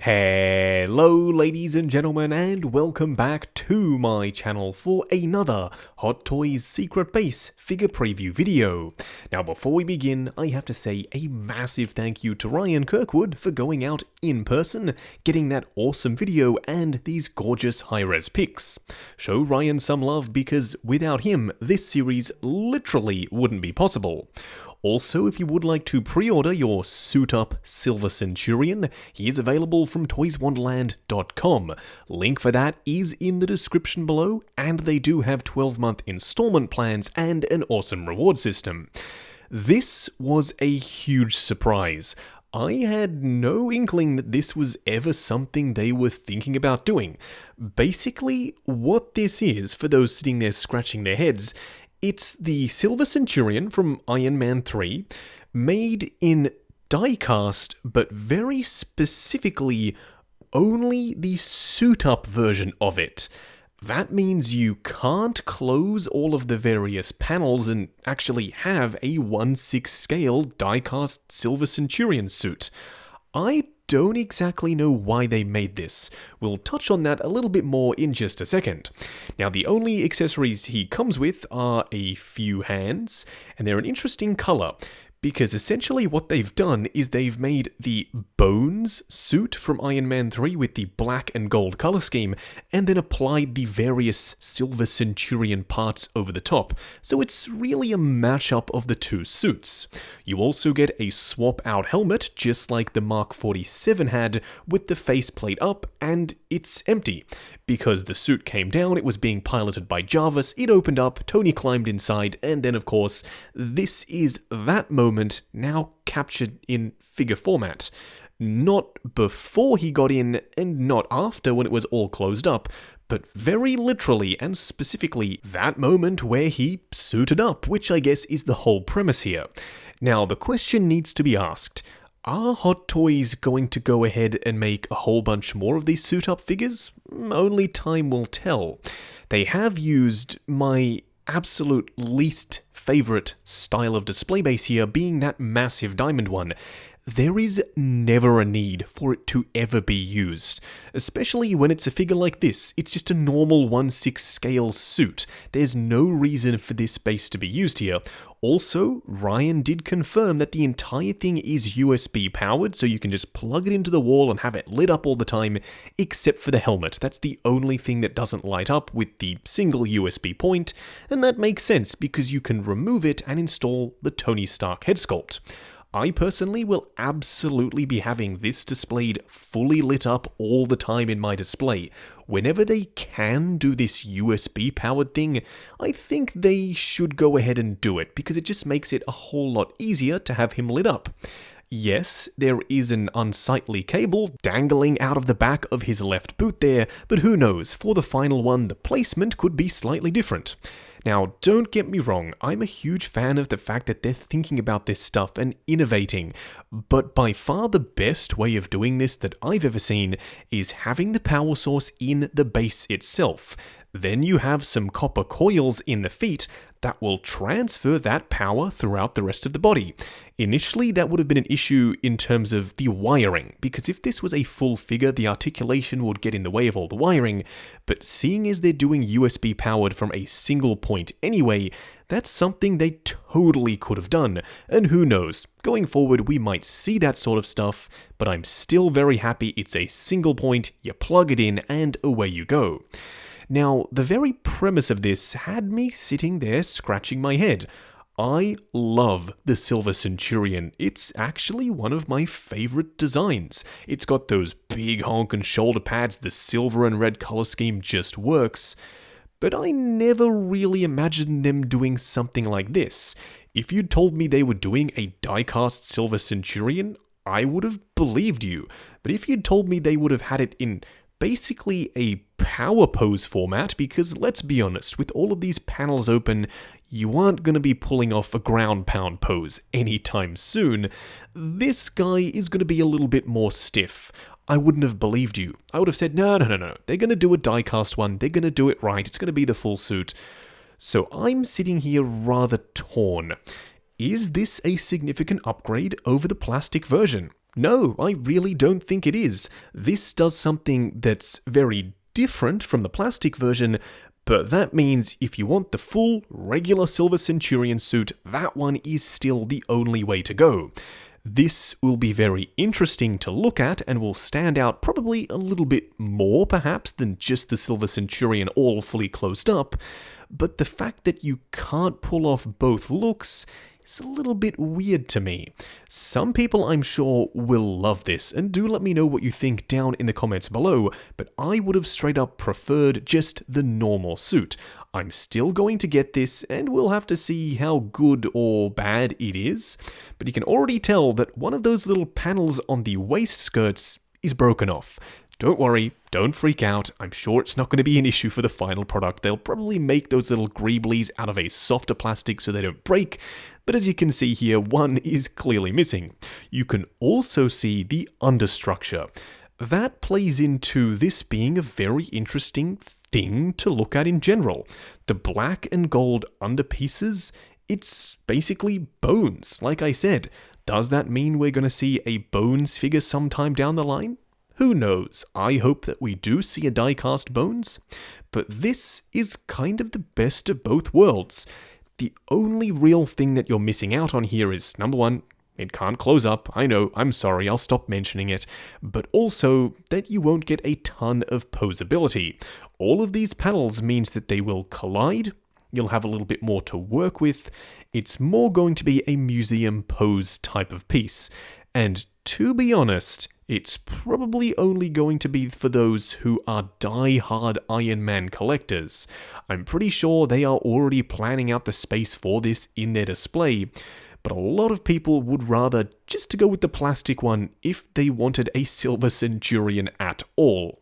Hello ladies and gentlemen, and welcome back to my channel for another Hot Toys Secret Base figure preview video. Now before we begin, I have to say a massive thank you to Ryan Kirkwood for going out in person, getting that awesome video and these gorgeous high-res pics. Show Ryan some love because without him, this series literally wouldn't be possible. Also, if you would like to pre-order your suit-up Silver Centurion, he is available from toyswonderland.com. Link for that is in the description below, and they do have 12-month installment plans and an awesome reward system. This was a huge surprise. I had no inkling that this was ever something they were thinking about doing. Basically, what this is, for those sitting there scratching their heads, it's the Silver Centurion from Iron Man 3, made in Diecast, but very specifically only the suit-up version of it. That means you can't close all of the various panels and actually have a 1/6 scale die-cast Silver Centurion suit. I don't exactly know why they made this. We'll touch on that a little bit more in just a second. Now, the only accessories he comes with are a few hands, and they're an interesting color, because essentially what they've done is they've made the Bones suit from Iron Man 3 with the black and gold color scheme, and then applied the various Silver Centurion parts over the top, so it's really a mashup of the two suits. You also get a swap-out helmet, just like the Mark 47 had, with the faceplate up, and it's empty. Because the suit came down, it was being piloted by Jarvis, it opened up, Tony climbed inside, and then of course, this is that moment now captured in figure format. Not before he got in, and not after when it was all closed up, but very literally and specifically that moment where he suited up, which I guess is the whole premise here. Now, the question needs to be asked, are Hot Toys going to go ahead and make a whole bunch more of these suit-up figures? Only time will tell. They have used my absolute least favorite style of display base here, being that massive diamond one. There is never a need for it to ever be used, especially when it's a figure like this. It's just a normal 1/6 scale suit. There's no reason for this base to be used here. Also, Ryan did confirm that the entire thing is USB powered, so you can just plug it into the wall and have it lit up all the time, except for the helmet. That's the only thing that doesn't light up with the single USB point, and that makes sense because you can remove it and install the Tony Stark head sculpt. I personally will absolutely be having this displayed fully lit up all the time in my display. Whenever they can do this USB powered thing, I think they should go ahead and do it, because it just makes it a whole lot easier to have him lit up. Yes, there is an unsightly cable dangling out of the back of his left boot there, but who knows, for the final one the placement could be slightly different. Now, don't get me wrong, I'm a huge fan of the fact that they're thinking about this stuff and innovating, but by far the best way of doing this that I've ever seen is having the power source in the base itself. Then you have some copper coils in the feet that will transfer that power throughout the rest of the body. Initially, that would have been an issue in terms of the wiring, because if this was a full figure, the articulation would get in the way of all the wiring, but seeing as they're doing USB powered from a single point anyway, that's something they totally could have done, and who knows, going forward we might see that sort of stuff, but I'm still very happy it's a single point, you plug it in, and away you go. Now, the very premise of this had me sitting there scratching my head. I love the Silver Centurion. It's actually one of my favorite designs. It's got those big honkin' shoulder pads, the silver and red color scheme just works. But I never really imagined them doing something like this. If you'd told me they were doing a die-cast Silver Centurion, I would have believed you. But if you'd told me they would have had it in basically a power pose format, because let's be honest, with all of these panels open, you aren't going to be pulling off a ground pound pose anytime soon. This guy is going to be a little bit more stiff. I wouldn't have believed you. I would have said, no, they're going to do a die-cast one, they're going to do it right, it's going to be the full suit. So I'm sitting here rather torn. Is this a significant upgrade over the plastic version? No, I really don't think it is. This does something that's very different from the plastic version, but that means if you want the full, regular Silver Centurion suit, that one is still the only way to go. This will be very interesting to look at and will stand out probably a little bit more perhaps than just the Silver Centurion all fully closed up, but the fact that you can't pull off both looks is a little bit weird to me. Some people I'm sure will love this, and do let me know what you think down in the comments below, but I would have straight up preferred just the normal suit. I'm still going to get this, and we'll have to see how good or bad it is, but you can already tell that one of those little panels on the waist skirts is broken off. Don't worry, don't freak out, I'm sure it's not going to be an issue for the final product. They'll probably make those little greeblies out of a softer plastic so they don't break, but as you can see here, one is clearly missing. You can also see the understructure. That plays into this being a very interesting thing to look at in general. The black and gold underpieces, it's basically bones, like I said. Does that mean we're going to see a Bones figure sometime down the line? Who knows? I hope that we do see a die-cast Bones, but this is kind of the best of both worlds. The only real thing that you're missing out on here is, number one, it can't close up, I know, I'm sorry, I'll stop mentioning it, but also that you won't get a ton of posability. All of these panels means that they will collide, you'll have a little bit more to work with, it's more going to be a museum pose type of piece, and to be honest, it's probably only going to be for those who are die-hard Iron Man collectors. I'm pretty sure they are already planning out the space for this in their display, but a lot of people would rather just to go with the plastic one if they wanted a Silver Centurion at all.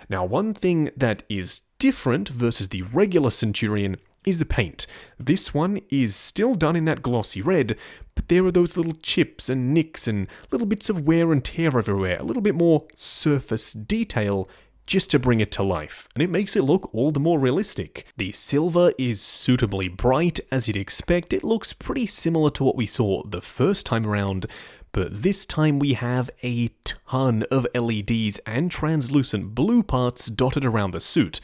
Now, one thing that is different versus the regular Centurion is the paint. This one is still done in that glossy red, but there are those little chips and nicks and little bits of wear and tear everywhere, a little bit more surface detail just to bring it to life, and it makes it look all the more realistic. The silver is suitably bright, as you'd expect. It looks pretty similar to what we saw the first time around, but this time we have a ton of LEDs and translucent blue parts dotted around the suit.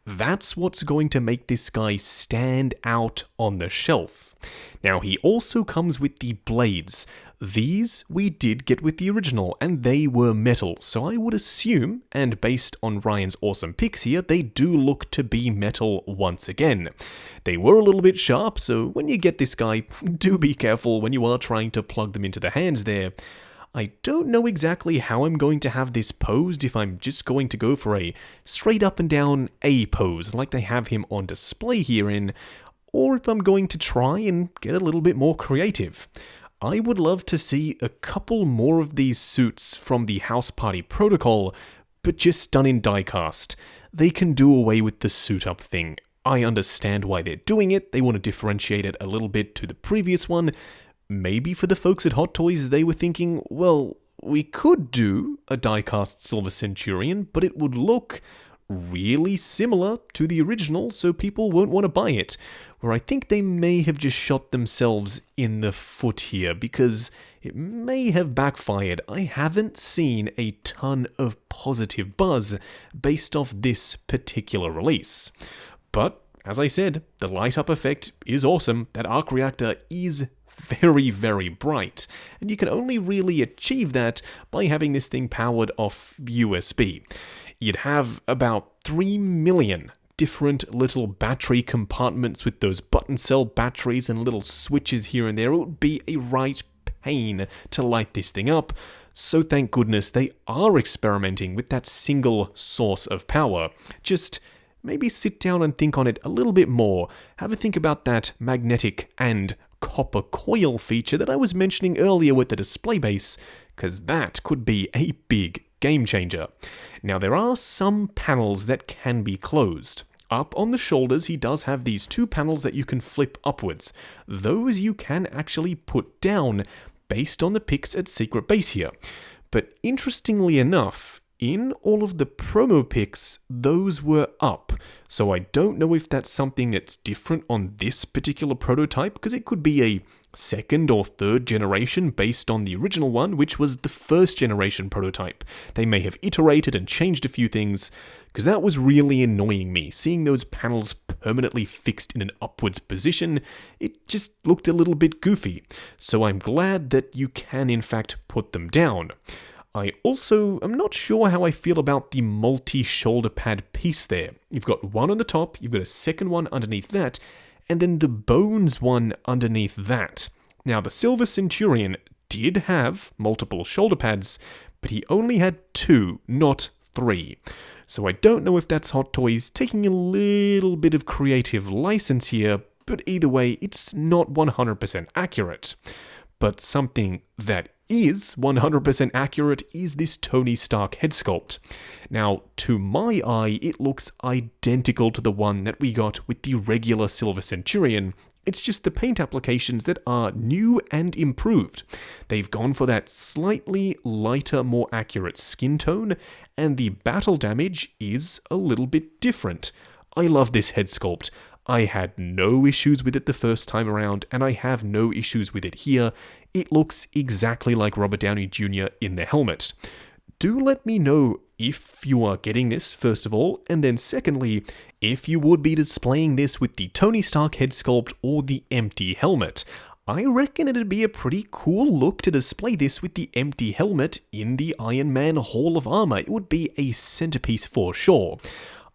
That's what's going to make this guy stand out on the shelf. Now, he also comes with the blades. These we did get with the original, and they were metal, so I would assume, and based on Ryan's awesome pics here, they do look to be metal once again. They were a little bit sharp, so when you get this guy, do be careful when you are trying to plug them into the hands there. I don't know exactly how I'm going to have this posed, if I'm just going to go for a straight up and down A pose like they have him on display herein, or if I'm going to try and get a little bit more creative. I would love to see a couple more of these suits from the House Party Protocol, but just done in die-cast. They can do away with the suit-up thing. I understand why they're doing it, they want to differentiate it a little bit to the previous one. Maybe for the folks at Hot Toys, they were thinking, well, we could do a die-cast Silver Centurion, but it would look really similar to the original, so people won't want to buy it. Where I think they may have just shot themselves in the foot here, because it may have backfired. I haven't seen a ton of positive buzz based off this particular release. But, as I said, the light-up effect is awesome. That arc reactor is very, very bright, and you can only really achieve that by having this thing powered off USB. You'd have about 3 million different little battery compartments with those button cell batteries and little switches here and there. It would be a right pain to light this thing up, so thank goodness they are experimenting with that single source of power. Just maybe sit down and think on it a little bit more. Have a think about that magnetic and copper coil feature that I was mentioning earlier with the display base, because that could be a big game changer. Now, there are some panels that can be closed. Up on the shoulders, he does have these two panels that you can flip upwards. Those you can actually put down based on the pics at Secret Base here. But interestingly enough, in all of the promo pics, those were up. So I don't know if that's something that's different on this particular prototype, because it could be a second or third generation based on the original one, which was the first generation prototype. They may have iterated and changed a few things, because that was really annoying me. Seeing those panels permanently fixed in an upwards position, it just looked a little bit goofy. So I'm glad that you can in fact put them down. I also am not sure how I feel about the multi-shoulder pad piece there. You've got one on the top, you've got a second one underneath that, and then the bones one underneath that. Now, the Silver Centurion did have multiple shoulder pads, but he only had 2, not 3. So I don't know if that's Hot Toys taking a little bit of creative license here, but either way, it's not 100% accurate. But something that is 100% accurate is this Tony Stark head sculpt. Now, to my eye, it looks identical to the one that we got with the regular Silver Centurion. It's just the paint applications that are new and improved. They've gone for that slightly lighter, more accurate skin tone, and the battle damage is a little bit different. I love this head sculpt. I had no issues with it the first time around, and I have no issues with it here. It looks exactly like Robert Downey Jr. in the helmet. Do let me know if you are getting this, first of all, and then secondly, if you would be displaying this with the Tony Stark head sculpt or the empty helmet. I reckon it'd be a pretty cool look to display this with the empty helmet in the Iron Man Hall of Armor. It would be a centerpiece for sure.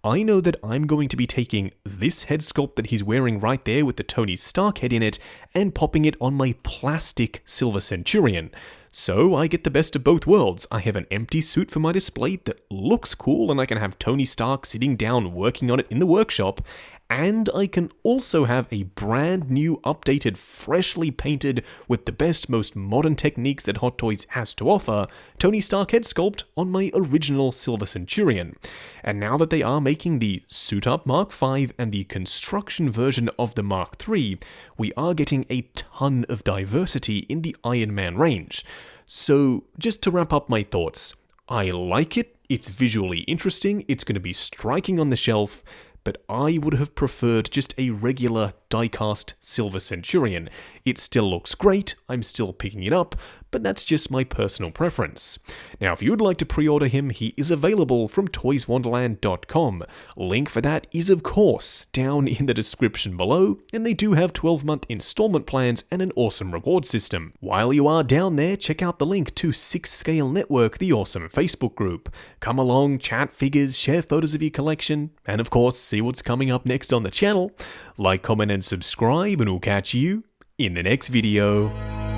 I know that I'm going to be taking this head sculpt that he's wearing right there with the Tony Stark head in it and popping it on my plastic Silver Centurion. So I get the best of both worlds. I have an empty suit for my display that looks cool, and I can have Tony Stark sitting down working on it in the workshop, and I can also have a brand new, updated, freshly painted, with the best, most modern techniques that Hot Toys has to offer, Tony Stark head sculpt on my original Silver Centurion. And now that they are making the Suit Up Mark V and the construction version of the Mark III, we are getting a ton of diversity in the Iron Man range. So, just to wrap up my thoughts, I like it, it's visually interesting, it's going to be striking on the shelf, but I would have preferred just a regular die-cast Silver Centurion. It still looks great, I'm still picking it up, but that's just my personal preference. Now, if you would like to pre-order him, he is available from toyswonderland.com. Link for that is, of course, down in the description below, and they do have 12-month installment plans and an awesome reward system. While you are down there, check out the link to 6 Scale Network, the awesome Facebook group. Come along, chat figures, share photos of your collection, and of course, see what's coming up next on the channel. Like, comment, and subscribe, and we'll catch you in the next video.